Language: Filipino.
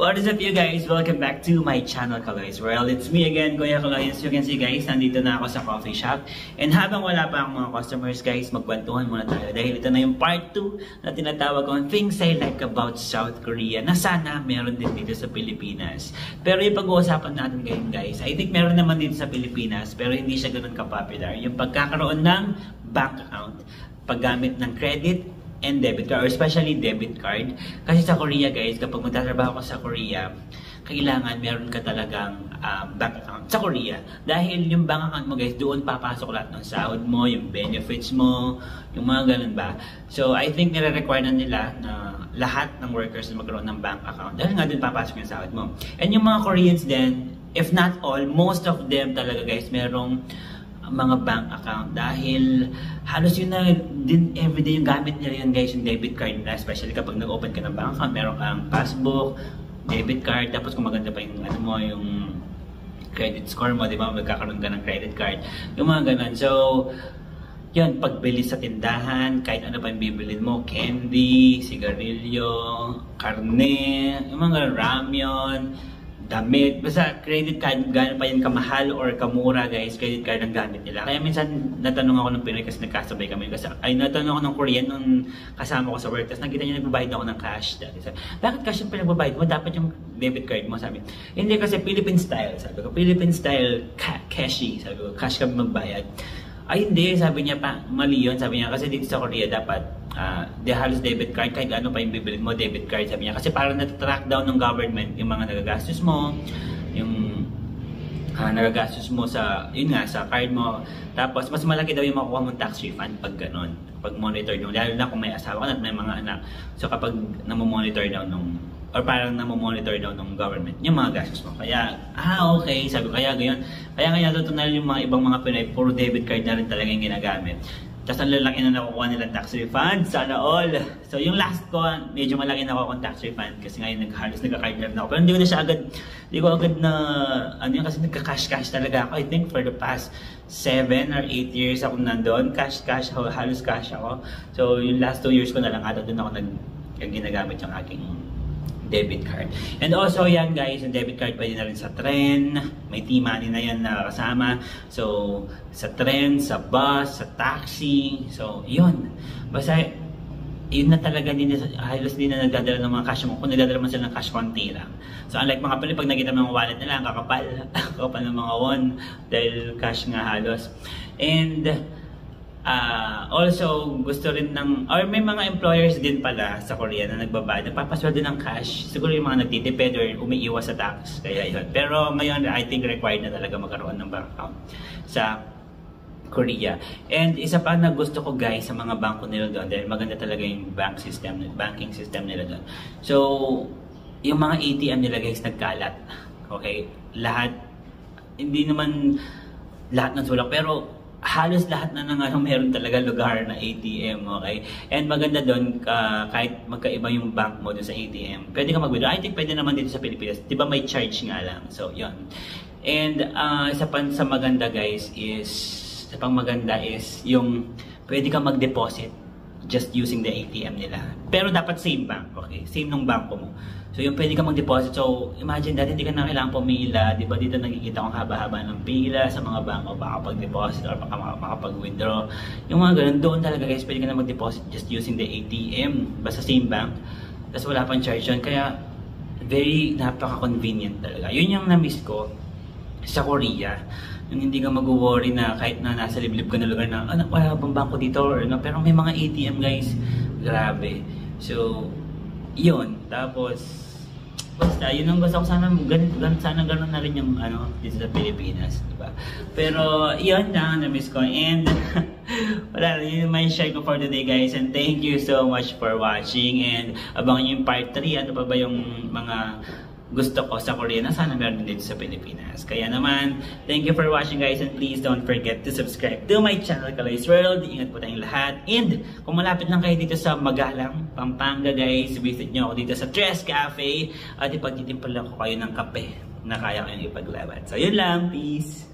What is up you guys? Welcome back to my channel Kaloys World. It's me again, Kuya Kaloy. As you can see guys, nandito na ako sa coffee shop. And habang wala pa ang mga customers guys, magkwentuhan muna tayo. Dahil ito na yung part 2 na tinatawag kong Things I Like About South Korea na sana meron din dito sa Pilipinas. Pero yung pag-uusapan natin ngayon guys, I think meron naman dito sa Pilipinas pero hindi siya ganun ka-popular. Yung pagkakaroon ng bank account, paggamit ng credit and debit card, or especially debit card. Kasi sa Korea guys, kapag magtatrabaho ka sa Korea, kailangan meron ka talagang bank account sa Korea. Dahil yung bank account mo guys, doon papasok lahat ng sahod mo, yung benefits mo, yung mga ganun ba. So I think nire-require na nila na lahat ng workers na magkaroon ng bank account. Dahil nga doon papasok yung sahod mo. And yung mga Koreans din, if not all, most of them talaga guys, merong mga bank account dahil halos yun na din everyday yung gamit nila yun guys, yung debit card nila, especially kapag nag-open ka ng bank account, meron kang passbook, debit card, tapos kung maganda pa yung ano mo, yung credit score mo, di ba, magkakaroon ka ng credit card, yung mga ganun. So yun, pagbili sa tindahan, kahit ano pa yung bibilin mo, candy, sigarilyo, karne, yung mga ramyon, damit, basta credit card, gano'n pa yung kamahal or kamura guys, credit card ang gamit nila. Kaya minsan natanong ako ng Pinoy kasi nagkasabay kami. Kasi ay natanong ako ng Korean nung kasama ko sa work. Tapos nakita niya nagbabayad ako ng cash. Dati. Sabi, bakit cash yung pinagbabayad mo? Dapat yung debit card mo. Sabi, hindi kasi Philippine style. Sabi ko, Philippine style cashy. Sabi ko, cash kami magbayad. Ay hindi, sabi niya pa, mali yun. Sabi niya, kasi dito sa Korea dapat halos debit card, kahit ano pa yung bibilin mo, debit card. Sabi niya, kasi parang natatrack down ng government yung mga nagagastos mo, yung nagagastos mo sa, yun nga, sa card mo. Tapos, mas malaki daw yung makuha mong tax refund pag ganon. Pag monitor nung, lalo na kung may asawa ka at may mga anak. So, kapag namomonitor daw nung, or parang namomonitor daw ng government, yung mga gastos mo. Kaya, okay, sabi ko, kaya gayon. Kaya nga natutunan yung mga ibang mga Pinoy, puro debit card na rin talaga yung ginagamit. Tapos ang lalaki na nakukuha nilang tax refund, sana all. So yung last ko, medyo malaki na ako tax refund kasi ngayon halos nagka-card na ako. Pero hindi ko na siya agad, hindi ko agad na, ano yun, kasi nagka-cash talaga ako. I think for the past 7 or 8 years ako nandun, cash, halos cash ako. So yung last 2 years ko na lang ata doon ako ginagamit yung aking debit card. And also yan guys, yung debit card pwede na rin sa tren, may T-Money na yan na kasama. So sa tren, sa bus, sa taxi, so yun. Basta yun na talaga din, halos din na nagdadala ng mga cash mo. Kung nagdadala man sila ng cash, konti lang. So unlike mga Pinoy, pag nakita mo ng wallet nila, kakapal ng mga won dahil cash nga halos. And also, gusto rin ng, or may mga employers din pala sa Korea na nagbabayad, nagpapasweldo ng cash. Siguro yung mga nagtitipid or umiiwas sa tax, kaya yun. Pero ngayon, I think required na talaga magkaroon ng bank account sa Korea. And isa pa na gusto ko guys sa mga bangko nila doon, dahil maganda talaga yung banking system nila doon. So, yung mga ATM nila guys nagkalat. Okay? Lahat, hindi naman lahat ng sulok, pero halos lahat na ng meron talaga lugar na ATM, okay? And maganda doon, kahit magkaiba yung bank mo doon sa ATM, pwede ka mag-withdraw. I think pwede naman dito sa Pilipinas. Di ba may charge nga lang? So, yun. And isa pa sa maganda guys is, yung pwede ka mag-deposit just using the ATM nila. Pero dapat same bank, okay? Same nung banko mo. So yung pwede ka mag-deposit. So imagine dati hindi ka na kailangan pumila, di ba? Dito nakikita kong haba-haba ng pila sa mga banko, baka pag-deposit or baka makapag-withdraw. Yung mga ganun, doon talaga guys, pwede ka na mag-deposit just using the ATM. Basta same bank. Tapos wala pang charge yun. Kaya napaka-convenient talaga. Yun yung na-miss ko sa Korea. Yung hindi ka mag-worry na kahit na nasa liblib ka na lugar na, wala bang banko dito or ano. Pero may mga ATM guys, grabe. So, yun. Tapos, basta, yun ang gusto ko. Sana ganun na rin yung dito sa Pilipinas. Diba? Pero, yun lang, na-miss ko. And, wala, yun yung may share ko for today guys. And thank you so much for watching. And, abangan yung part 3. Ano pa ba yung mga gusto ko sa Korea na sana meron dito sa Pilipinas. Kaya naman, thank you for watching guys, and please don't forget to subscribe to my channel Kaloys World. Ingat po tayong lahat. And kung malapit lang kayo dito sa Magalang, Pampanga guys, visit nyo ako dito sa Tres Cafe at ipagtitimpal lang ko kayo ng kape na kaya kayong ipaglaban. So yun lang, peace!